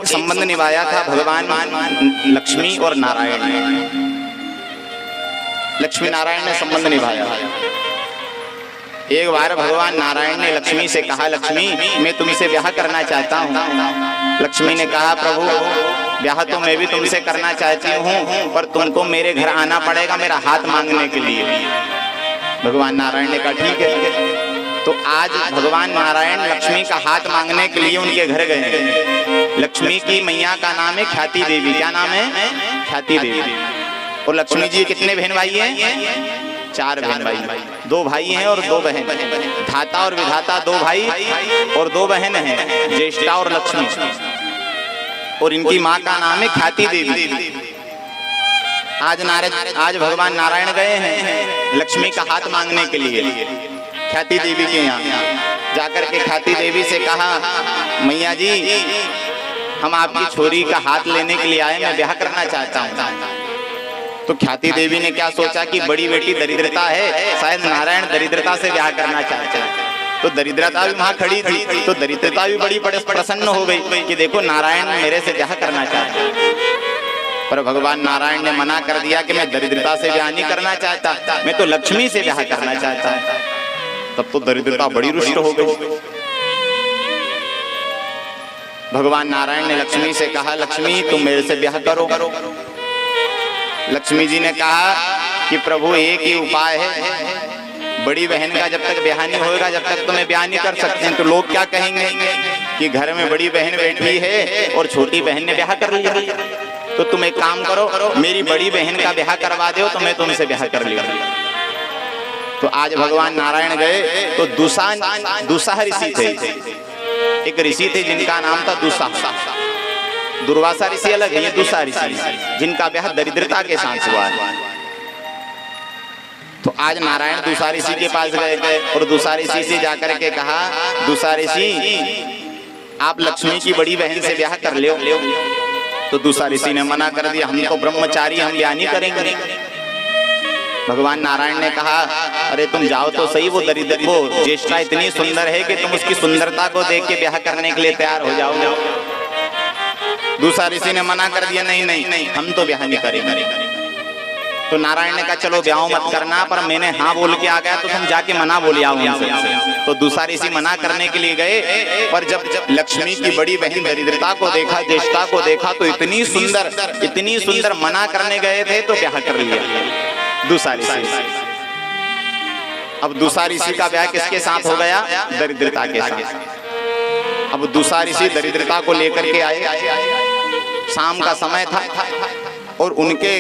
एक संबंध निभाया था भगवान लक्ष्मी और नारायण ने। लक्ष्मी नारायण ने संबंध निभाया। एक बार भगवान नारायण ने लक्ष्मी से कहा, लक्ष्मी मैं तुमसे ब्याह करना चाहता हूँ। लक्ष्मी ने कहा, प्रभु ब्याह तो मैं भी तुमसे करना चाहती हूँ, पर तुमको मेरे घर आना पड़ेगा मेरा हाथ मांगने के लिए। भगवान नारायण ने कहा ठीक है। तो आज भगवान नारायण लक्ष्मी का हाथ मांगने के लिए उनके घर गए। लक्ष्मी की मैया का नाम है ख्याति देवी। क्या नाम है? ख्याति देवी। और लक्ष्मी जी कितने बहन भाई हैं? 4 बहन भाई। 2 भाई हैं और 2 बहन। धाता और विधाता 2 भाई और 2 बहन हैं, ज्येष्ठा और लक्ष्मी। और इनकी माँ का नाम है ख्याति देवी। आज भगवान नारायण गए हैं लक्ष्मी का हाथ मांगने के लिए ख्याति देवी के यहाँ। जाकर के ख्याति देवी से कहा, मैया जी हम आपकी छोरी का हाथ लेने के लिए आए, मैं ब्याह करना चाहता हूँ। तो ख्याति देवी ने क्या सोचा कि बड़ी बेटी दरिद्रता है, शायद नारायण दरिद्रता से ब्याह करना चाहते हैं। तो दरिद्रता भी वहां खड़ी थी, तो दरिद्रता भी बड़ी प्रसन्न हो गई कि देखो नारायण मेरे से ब्याह करना चाहते हैं। पर भगवान नारायण ने मना कर दिया कि मैं दरिद्रता से ब्याह नहीं करना चाहता, मैं तो लक्ष्मी से ब्याह करना चाहता हूँ। तब तो दरिद्रता बड़ी रुष्ट हो गई। भगवान नारायण ने लक्ष्मी से कहा, लक्ष्मी तुम मेरे से ब्याह करो। लक्ष्मी जी ने कहा कि प्रभु एक ही उपाय है, बड़ी बहन का जब तक ब्याह नहीं होगा जब तक तो मैं ब्याह नहीं कर सकते। तो लोग क्या कहेंगे कि घर में बड़ी बहन बैठी है और छोटी बहन ने ब्याह कर लिया। तो तुम एक काम करो, मेरी बड़ी बहन का ब्याह करवा दो तो मैं तुमसे ब्याह कर लिया। तो आज भगवान नारायण गए तो दुसा ऋषि थे। एक ऋषि थे जिनका नाम था दुसा। दुर्वासा ऋषि अलग है, ये दुसा ऋषि जिनका ब्याह दरिद्रता के साथ हुआ है। तो आज नारायण दुसा ऋषि के पास गए और दुसा ऋषि से जाकर के कहा, दुसा ऋषि आप लक्ष्मी की बड़ी बहन से ब्याह कर लो। तो दुसा ऋषि ने मना कर दिया, हम तो ब्रह्मचारी, हम ब्याह नहीं करेंगे। भगवान नारायण ने कहा, अरे तुम जाओ तो सही, वो ज्येष्ठा इतनी सुंदर है कि तुम उसकी सुंदरता को देख के ब्याह करने के लिए तैयार हो जाओ। दूसरा ऋषि ने मना कर दिया, नहीं नहीं नहीं हम तो ब्याह नहीं करेंगे। तो नारायण ने कहा चलो ब्याह मत करना, पर मैंने हाँ बोल के आ गया तो तुम जाके मना बोले आओ उनसे। तो दूसरा ऋषि मना करने के लिए गए, पर जब लक्ष्मी की बड़ी बहन दरिद्रता को देखा, ज्येष्ठा को देखा तो इतनी सुंदर मना करने गए थे तो ब्याह कर लिया दूसरा ऋषि। अब दूसरा ऋषि का ब्याह किसके साथ हो गया? दरिद्रता के साथ। अब दूसरा ऋषि दरिद्रता को लेकर के आए। शाम का समय था और उनके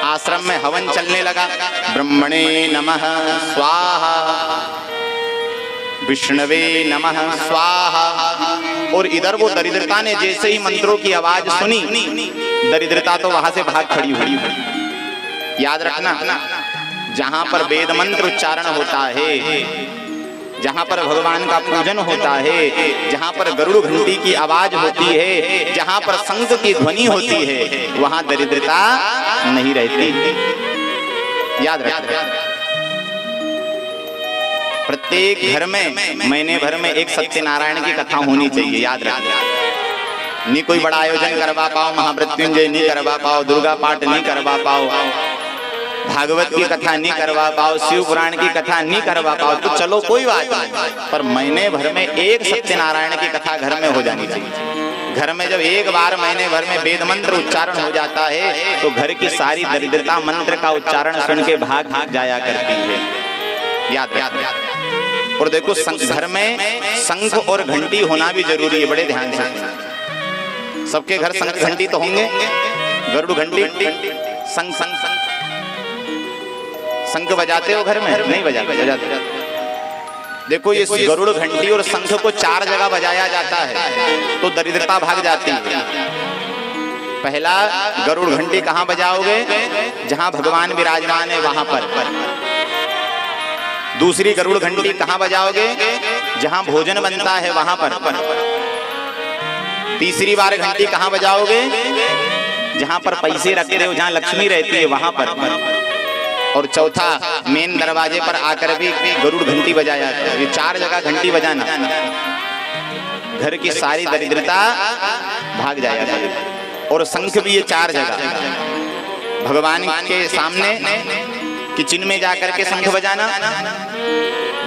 आश्रम में हवन चलने लगा। ब्रह्मणे नमः स्वाहा, विष्णवे नमः स्वाहा। और इधर वो दरिद्रता ने जैसे ही मंत्रों की आवाज सुनी, दरिद्रता तो वहां से भाग खड़ी हुई। याद रखना, जहां पर वेद मंत्र उच्चारण होता है, जहां पर भगवान का पूजन होता है, जहां पर गरुड़ घंटी की आवाज होती है, जहां पर शंख की ध्वनि होती है, वहां दरिद्रता नहीं रहती। याद रखना, प्रत्येक घर में महीने भर में एक सत्यनारायण की कथा होनी चाहिए। याद रखना, नहीं कोई बड़ा आयोजन करवा पाओ, महामृत्युंजय नहीं करवा पाओ, दुर्गा पाठ नहीं करवा पाओ, भागवत की कथा नहीं करवा पाओ, शिव पुराण की कथा नहीं करवा पाओ तो चलो कोई बात नहीं, पर महीने भर में एक सत्यनारायण की कथा घर में हो जानी चाहिए। घर में जब एक बार महीने भर में वेद मंत्र उच्चारण हो जाता है तो घर की सारी दरिद्रता मंत्र का उच्चारण सुन के भाग जाया करती है। याद याद। और देखो घर में शंख और घंटी होना भी जरूरी है, बड़े ध्यान से। सबके घर शंख घंटी तो होंगे, गरुड़ घंटी, शंख शंख बजाते हो घर में? नहीं बजाते। देखो ये गरुड़ घंटी और शंख को 4 जगह बजाया जाता है तो दरिद्रता भाग जाती है। पहला, गरुड़ घंटी कहाँ बजाओगे? जहां भगवान विराजमान है वहां पर। दूसरी गरुड़ घंटी कहाँ बजाओगे? जहां भोजन बनता है वहां पर। तीसरी बार घंटी कहाँ बजाओगे? जहां पर पैसे रखते हो, जहां लक्ष्मी रहती है वहां पर। और चौथा, मेन दरवाजे पर आकर भी गरुड़ घंटी बजाया जाता है। ये 4 जगह घंटी बजाना, घर की सारी दरिद्रता जाया करेगा। और शंख भी ये 4 जगह भगवान के सामने किचन में जाकर के शंख बजाना,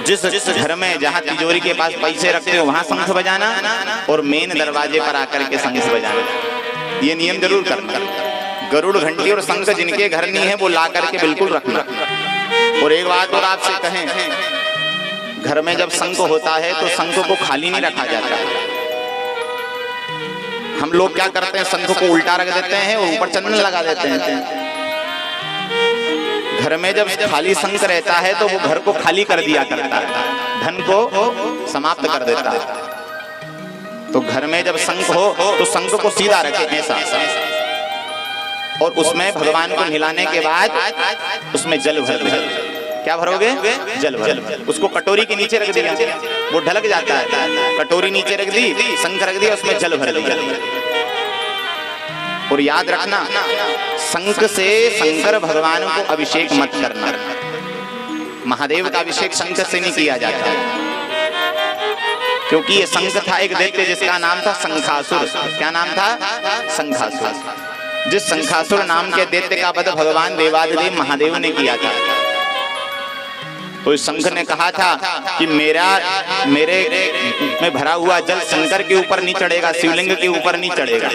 जिस घर में जहाँ तिजोरी के पास पैसे रखते हो वहां शंख बजाना, और मेन दरवाजे पर आकर के शंख बजाना। ये नियम जरूर करना। गरुड़ घंटी और शंख जिनके घर नहीं है वो ला करके बिल्कुल रखना। और एक बात और आपसे कहें, घर में जब शंख होता है तो शंख को खाली नहीं रखा जाता। हम लोग क्या करते हैं, शंख को उल्टा रख देते हैं और ऊपर चंदन लगा देते हैं। घर में जब खाली शंख रहता है तो वो घर को खाली कर दिया करता है, धन को समाप्त कर देता है। तो घर में जब शंख हो तो शंख को सीधा रखें ऐसा, और उसमें भगवान को हिलाने के बाद उसमें जल भर दे। क्या भरोगे? जल भर। उसको कटोरी के नीचे रख दिया, वो ढलक जाता है। कटोरी नीचे रख दी, शंख रख दिया, उसमें जल भर दिया। और याद रखना, शंख से शंकर भगवान को अभिषेक मत करना। महादेव का अभिषेक शंख से नहीं किया जाता, क्योंकि ये शंख था एक दैत्य जिसका नाम था शंखासुर। क्या नाम था? शंखासुर। जिस शंखासुर नाम के दैत्य का वध भगवान देवादिदेव महादेव ने किया था। तो इस शंख ने कहा था कि मेरे में भरा हुआ जल शंकर के ऊपर नहीं चढ़ेगा, शिवलिंग के ऊपर नहीं चढ़ेगा।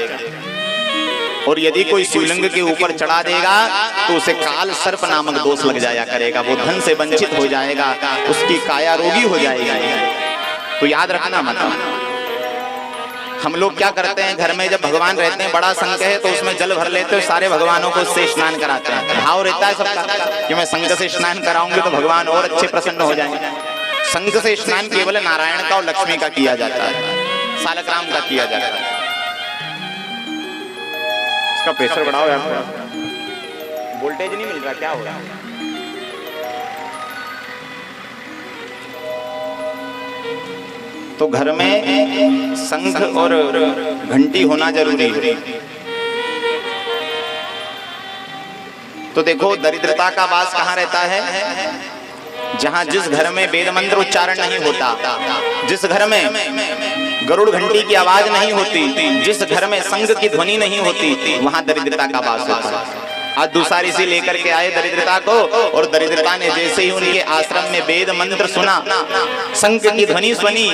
और यदि कोई शिवलिंग के ऊपर चढ़ा देगा तो उसे काल सर्प नामक दोष लग जाया करेगा, वो धन से वंचित हो जाएगा, उसकी काया रोगी हो जाएगी। तो याद रखना मत। हम लोग क्या करते हैं, घर में जब भगवान रहते हैं, बड़ा शंख है तो उसमें जल भर लेते हैं, सारे भगवानों को उससे स्नान कराते हैं। भाव रहता है सबका कि मैं शंख से स्नान कराऊंगी तो भगवान और अच्छे प्रसन्न हो जाएंगे। शंख से स्नान केवल नारायण का और लक्ष्मी का किया जाता है, सालग्राम का किया जाता है। इसका प्रेशर बढ़ाओ यार, वोल्टेज नहीं मिल रहा, क्या हो रहा है? तो घर में शंख और घंटी होना जरूरी है। तो देखो, दरिद्रता का वास कहाँ रहता है? जहां जिस घर में वेद मंत्र उच्चारण नहीं होता, जिस घर में गरुड़ घंटी की आवाज नहीं होती, जिस घर में शंख की ध्वनि नहीं होती, वहां दरिद्रता का वास होता है। आज दूसरा ऋषि लेकर के आए दरिद्रता को, और दरिद्रता ने जैसे ही उनके आश्रम में वेद मंत्र सुना, शंख की ध्वनि सुनी,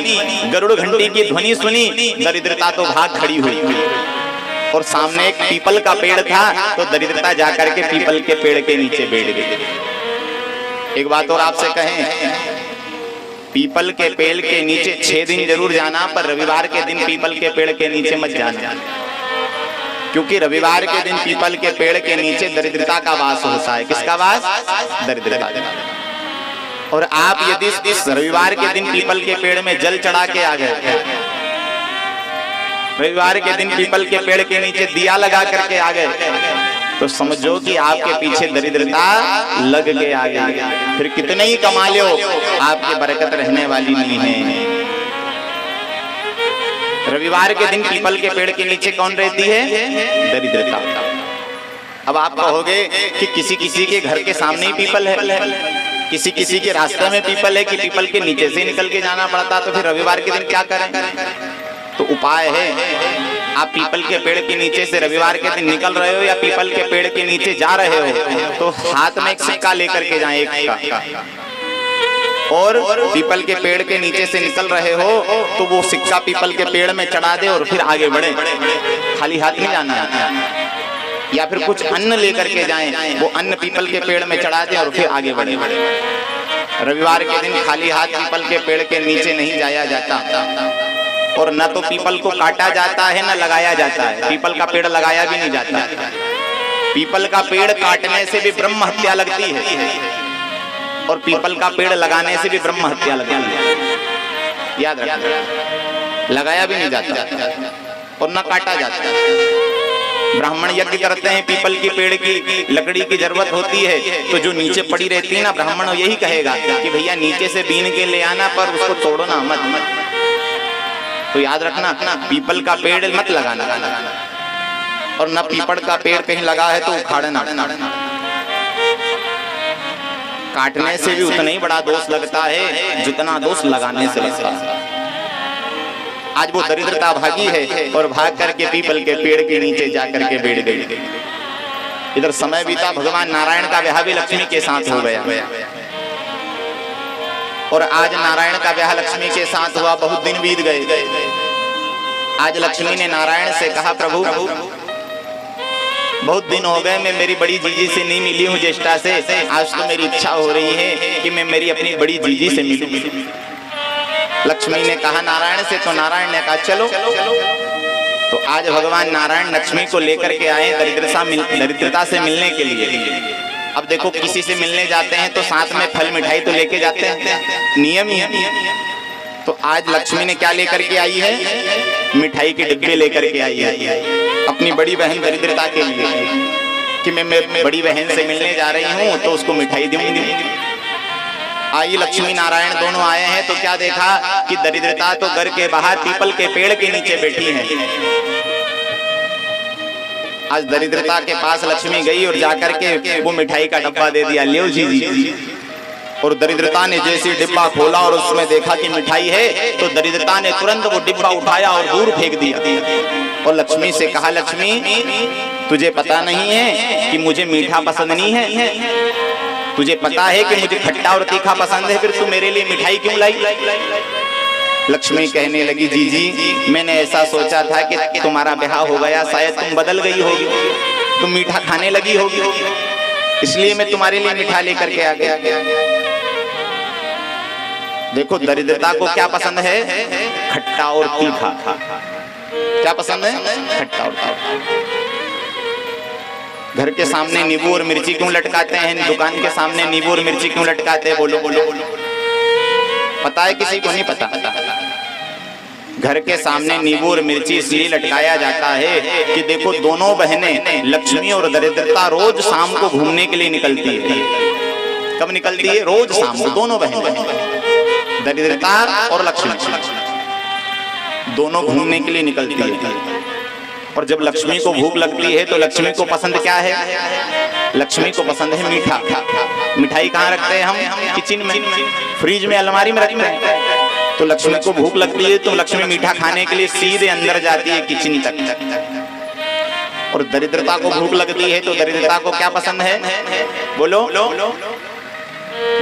गरुड़ घंटी की ध्वनि सुनी, दरिद्रता तो भाग खड़ी हुई। और सामने एक पीपल का पेड़ था, तो दरिद्रता जाकर के पीपल के पेड़ के नीचे बैठ गई। एक बात और आपसे कहें, पीपल के पेड़ के नीचे 6 दिन जरूर जाना, पर रविवार के दिन पीपल के पेड़ के नीचे मत जाना, क्योंकि रविवार के दिन पीपल के पेड़ के नीचे दरिद्रता का वास होता है। किसका वास? दरिद्रता। और आप यदि इस रविवार के दिन पीपल के पेड़ में जल चढ़ा के आ गए, रविवार के दिन पीपल के पेड़ के नीचे दिया लगा करके आ गए, तो समझो कि आपके पीछे दरिद्रता लग के आ गई। फिर कितने ही कमा लो, आपकी बरकत रहने वाली नहीं है। रविवार के दिन पीपल के पेड़ के नीचे कौन रहती है? दरिद्रता। अब आप कहोगे कि किसी किसी के घर के सामने ही पीपल है, किसी किसी के रास्ते में पीपल है, कि पीपल के नीचे से निकल के जाना पड़ता, तो फिर रविवार के दिन क्या करें? तो उपाय है, आप पीपल के पेड़ के नीचे से रविवार के दिन निकल रहे हो या पीपल के पेड़ के नीचे जा रहे हो, तो हाथ में एक सिक्का लेकर के जाएं, एक का। और पीपल के पेड़ के नीचे से निकल रहे हो तो वो सिक्का पीपल के पेड़ में चढ़ा दे और फिर आगे बढ़े, खाली हाथ नहीं जाना है। या फिर कुछ अन्न लेकर के जाएं, वो अन्न पीपल के पेड़ में चढ़ा दे और फिर आगे बढ़े। रविवार के दिन खाली हाथ पीपल के पेड़ के नीचे नहीं जाया जाता, और न तो पीपल को काटा जाता है न लगाया जाता है। पीपल का पेड़ लगाया भी नहीं जाता। पीपल का पेड़ काटने से भी ब्रह्म हत्या लगती है, और पीपल का पेड़ लगाने से भी ब्रह्म हत्या लगती है। याद रखना, लगाया भी नहीं जाता और न काटा जाता। ब्राह्मण यज्ञ करते हैं, पीपल की पेड़ की लकड़ी की जरूरत होती है, तो जो नीचे पड़ी रहती है ना, ब्राह्मण यही कहेगा कि भैया नीचे से बीन के ले आना, पर उसको तोड़ना मत। तो याद रखना, पीपल का पेड़ मत लगाना, और न पीपल का पेड़ कहीं लगा है तो उखाड़ना। काटने से भी उतना ही बड़ा दोष लगता है जितना दोष लगाने से लगता है। आज वो दरिद्रता भागी है और भाग करके पीपल के पेड़ के नीचे जाकर के बैठ गई। इधर समय बीता, भगवान नारायण का ब्याह भी लक्ष्मी के साथ हो गया और आज नारायण का ब्याह लक्ष्मी के साथ हुआ। बहुत दिन बीत गए। आज लक्ष्मी ने नारायण से कहा, प्रभु बहुत दिन हो गए, मैं मेरी बड़ी जीजी से नहीं मिली हूँ, ज्येष्ठा से। आज तो मेरी इच्छा हो रही है कि मैं मेरी अपनी बड़ी जीजी से मिलूं। लक्ष्मी ने कहा नारायण से, तो नारायण ने कहा चलो। तो आज भगवान नारायण लक्ष्मी को लेकर के आए दरिद्रता से मिलने के लिए। अब देखो, किसी से मिलने जाते हैं तो साथ में फल मिठाई तो लेके जाते हैं, नियम ही है। तो आज लक्ष्मी ने क्या लेकर के आई है? मिठाई के डिब्बे लेकर के आई है अपनी बड़ी बहन दरिद्रता के लिए कि मैं बड़ी बहन से मिलने जा रही हूँ तो उसको मिठाई दूंगी। आई लक्ष्मी नारायण दोनों आए हैं तो क्या देखा कि दरिद्रता तो घर के बाहर पीपल के पेड़ के नीचे बैठी है। आज दरिद्रता के पास लक्ष्मी गई और जाकर के वो मिठाई का डब्बा दे दिया, लियो जी। और दरिद्रता ने जैसे डिब्बा खोला और उसमें देखा कि मिठाई है तो दरिद्रता ने तुरंत वो डिब्बा उठाया और दूर फेंक दिया और लक्ष्मी से कहा, लक्ष्मी तुझे पता नहीं है कि मुझे मीठा पसंद नहीं है? तुझे पता है कि मुझे खट्टा और तीखा पसंद है, फिर तू मेरे लिए मिठाई क्यों लाई? लक्ष्मी कहने लगी, जीजी मैंने ऐसा सोचा था कि तुम्हारा ब्याह हो गया, शायद तुम बदल गई होगी, तुम मीठा खाने लगी होगी, इसलिए मैं तुम्हारे लिए मीठा लेकर के आ गया। देखो दरिद्रता को क्या पसंद है? खट्टा और तीखा। क्या पसंद है? खट्टा और तीखा। घर के सामने नींबू और मिर्ची क्यों लटकाते हैं? दुकान के सामने नींबू और मिर्ची क्यों लटकाते हैं? बोलो बोलो। पता है किसी को? नहीं पता। घर के सामने नींबू और मिर्ची इसलिए लटकाया जाता है कि देखो दोनों बहनें लक्ष्मी और दरिद्रता रोज शाम को घूमने के लिए निकलती है। कब निकलती है? रोज शाम को। दोनों बहनें, दरिद्रता और लक्ष्मी, दोनों घूमने के लिए निकलती है। और जब लक्ष्मी को भूख लगती है तो लक्ष्मी को पसंद क्या है? लक्ष्मी को पसंद है मीठा। मिठाई कहाँ रखते हैं हम? किचन में, फ्रिज में, अलमारी में रखते हैं। तो लक्ष्मी को भूख लगती है तो लक्ष्मी मीठा खाने के लिए सीधे अंदर जाती है किचन तक। और दरिद्रता को भूख लगती है तो दरिद्रता को क्या पसंद है? बोलो।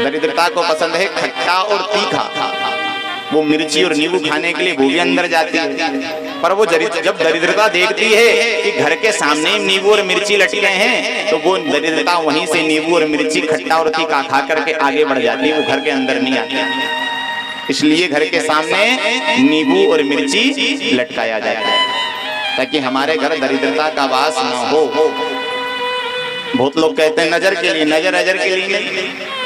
दरिद्रता को पसंद है खट्टा और तीखा। वो मिर्ची और नींबू खाने के लिए वो भी अंदर जाती है। पर वो जब दरिद्रता देखती है कि घर के सामने नींबू और मिर्ची लटके हैं तो वो दरिद्रता वहीं से नींबू और मिर्ची खट्टा और तीखा खा करके आगे बढ़ जाती है, वो घर के अंदर नहीं आती। इसलिए घर के सामने नींबू और मिर्ची लटकाया जाता है ताकि हमारे घर दरिद्रता का वास न हो। बहुत लोग कहते हैं नजर के लिए, नजर के लिए नहीं।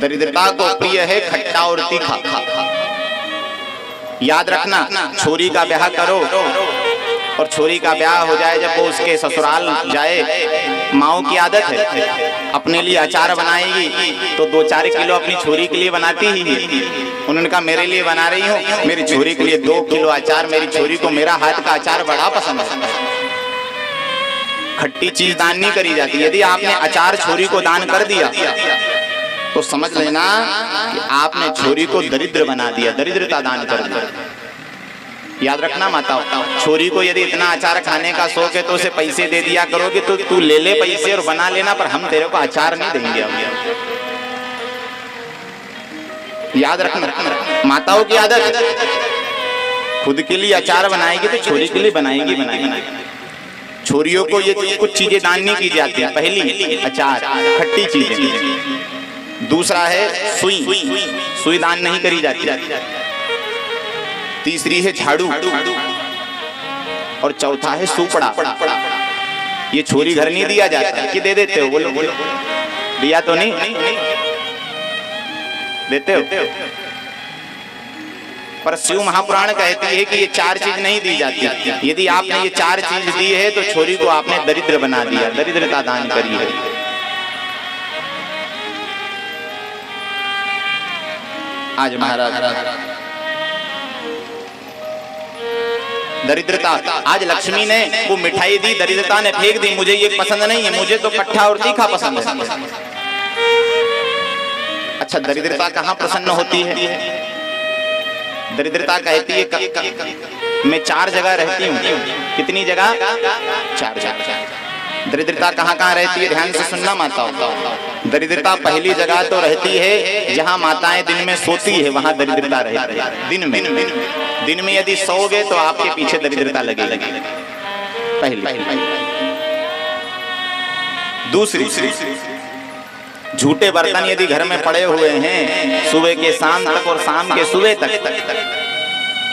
दरिद्रता को प्रिय है खट्टा और तीखा। याद रखना, छोरी का ब्याह करो और छोरी का ब्याह हो जाए जब वो उसके ससुराल जाए, माओ की आदत है अपने लिए अचार बनाएगी तो 2-4 किलो अपनी छोरी के लिए बनाती ही है। उन्होंने कहा मेरे लिए बना रही हूँ, मेरी छोरी के लिए 2 किलो अचार। मेरी छोरी को मेरा हाथ का अचार बड़ा पसंद है। खट्टी चीज दान नहीं करी जाती। यदि आपने अचार छोरी को दान कर दिया तो समझ लेना कि आपने छोरी को दरिद्र बना दिया, दरिद्रता दान कर दिया। याद रखना माताओं, छोरी को यदि इतना अचार खाने का शौक है तो उसे पैसे दे दिया करोगे तो तू ले ले पैसे और बना लेना, पर हम तेरे को अचार नहीं देंगे। याद रखना, माताओं की आदत, खुद के लिए अचार बनाएगी तो छोरी के लिए बनाएगी। छोरियों को ये कुछ चीजें दान नहीं की जाती। पहली अचार, खट्टी चीजें। दूसरा है सुई दान नहीं करी जाती। तीसरी है झाड़ू और चौथा है सुपड़ा। ये छोरी घर नहीं दिया जाता कि दे देते हो? बोलो दिया तो नहीं देते हो? पर शिव महापुराण कहती है कि ये 4 चीज नहीं दी जाती। यदि आपने ये 4 चीज दी है तो छोरी को आपने दरिद्र बना दिया, दरिद्रता दान करी है। आज महाराज दरिद्रता, आज लक्ष्मी ने वो मिठाई दी, दरिद्रता ने फेंक दी। मुझे ये पसंद नहीं है, मुझे तो खट्टा और तीखा पसंद है। अच्छा, दरिद्रता कहाँ प्रसन्न होती है? दरिद्रता कहती है मैं 4 जगह रहती हूँ। कितनी जगह? 4 जगह। दरिद्रता कहाँ कहाँ रहती है? ध्यान से सुनना माताओं। दरिद्रता पहली जगह तो रहती है जहाँ माताएं दिन में सोती है, वहां दरिद्रता रहती है। दिन में यदि सोओगे तो आपके पीछे दरिद्रता लगेगी, पहली। दूसरी, झूठे बर्तन यदि घर में पड़े हुए हैं सुबह के शाम तक और शाम के सुबह तक,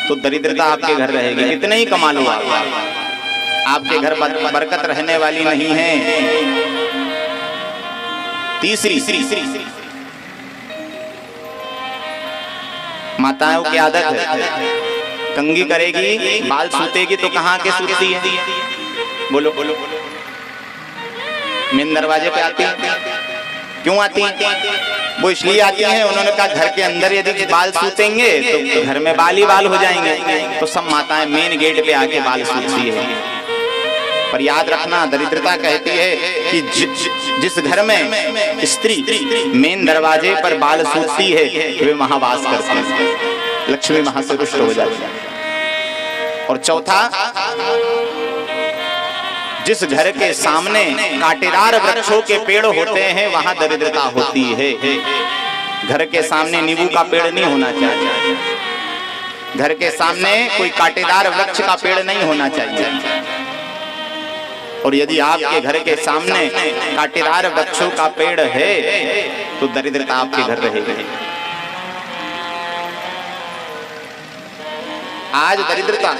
तो दरिद्रता आपके घर रहेगी। कितने ही कमा लो आपके घर बरकत रहने वाली नहीं है। तीसरी, माताओं की आदत है कंघी करेगी, बाल सूतेगी तो कहाँ के सूतती है? बोलो। मेन दरवाजे पे आती है। क्यों आती है? वो इसलिए आती हैं, उन्होंने कहा घर के अंदर यदि बाल सूतेंगे तो घर में बाल ही बाल हो जाएंगे, तो सब माताएं मेन गेट पे आके बाल सूतती है। पर याद रखना, दरिद्रता कहती है कि जिस घर में स्त्री मेन दरवाजे पर बाल सूतती है वे महावास करती है, लक्ष्मी वहां से रुष्ट हो जाती है। और चौथा, जिस घर के सामने कांटेदार वृक्षों के पेड़ होते हैं वहां दरिद्रता होती है। घर के सामने नींबू का पेड़ नहीं होना चाहिए, घर के सामने कोई कांटेदार वृक्ष का पेड़ नहीं होना चाहिए। और यदि आपके घर के सामने कांटेदार वृक्षों का पेड़ है तो दरिद्रता आपके घर रहेगी। आज दरिद्रता